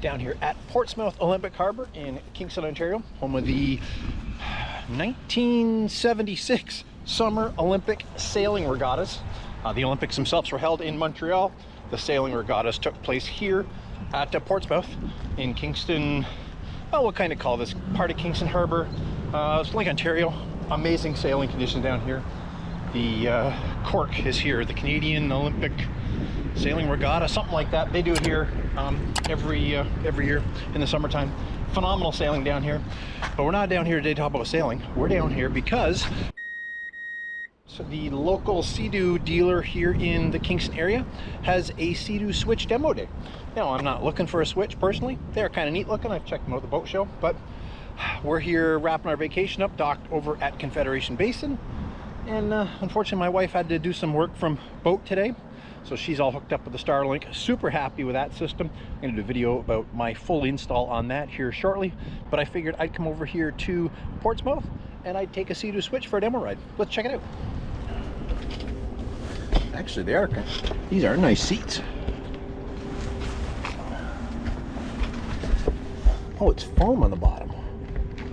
down here at Portsmouth Olympic Harbour in Kingston, Ontario, home of the 1976 Summer Olympic Sailing Regattas. The Olympics themselves were held in Montreal. The sailing regattas took place here at Portsmouth in Kingston. Well, we'll kind of call this part of Kingston Harbour. It's Lake Ontario. Amazing sailing conditions down here. The cork is here, the Canadian Olympic Sailing Regatta, something like that. They do it here every year in the summertime. Phenomenal sailing down here. But we're not down here today to talk about sailing. We're down here because the local Sea-Doo dealer here in the Kingston area has a Sea-Doo Switch demo day. Now, I'm not looking for a Switch personally. They're kind of neat looking. I've checked them out at the boat show, but we're here wrapping our vacation up, docked over at Confederation Basin. And unfortunately, my wife had to do some work from boat today, so she's all hooked up with the Starlink. Super happy with that system. I'm going to do a video about my full install on that here shortly, but I figured I'd come over here to Portsmouth and I'd take a Sea-Doo Switch for a demo ride. Let's check it out. Actually, these are nice seats. Oh, it's foam on the bottom.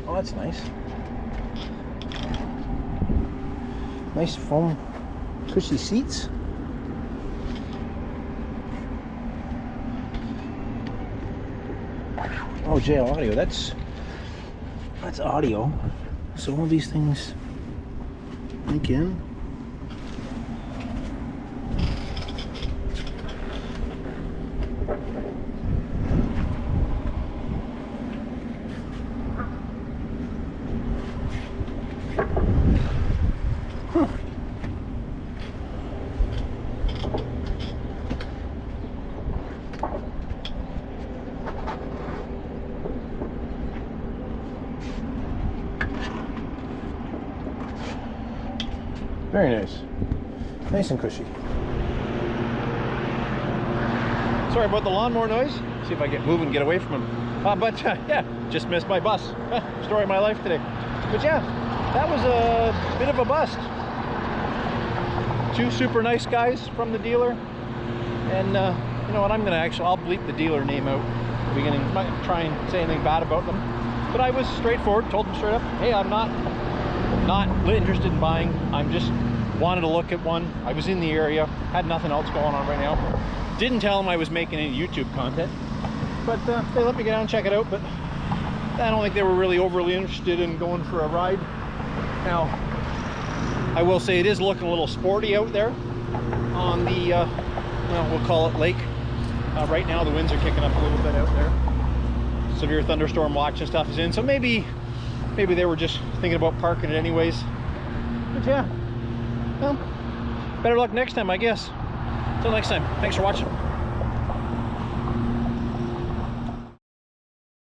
Oh, that's nice. Nice foam, cushy seats. Oh, JL Audio, that's audio. So all these things link in. Very nice. Nice and cushy. Sorry about the lawnmower noise. See if I get moving and get away from him. Yeah, just missed my bus. Story of my life today. But yeah, that was a bit of a bust. Two super nice guys from the dealer. And you know what, I'll bleep the dealer name out at the beginning. I'm not gonna try and say anything bad about them. But I was straightforward, told them straight up, hey, I'm not interested in buying. I'm just wanted to look at one. I was in the area, had nothing else going on right now. Didn't tell them I was making any YouTube content, but they let me get out and check it out. But I don't think they were really overly interested in going for a ride. Now, I will say it is looking a little sporty out there on the, well, we'll call it lake. Right now the winds are kicking up a little bit out there. Severe thunderstorm watch and stuff is in, so maybe they were just thinking about parking it anyways. But yeah, well, better luck next time, I guess. Until next time, thanks for watching.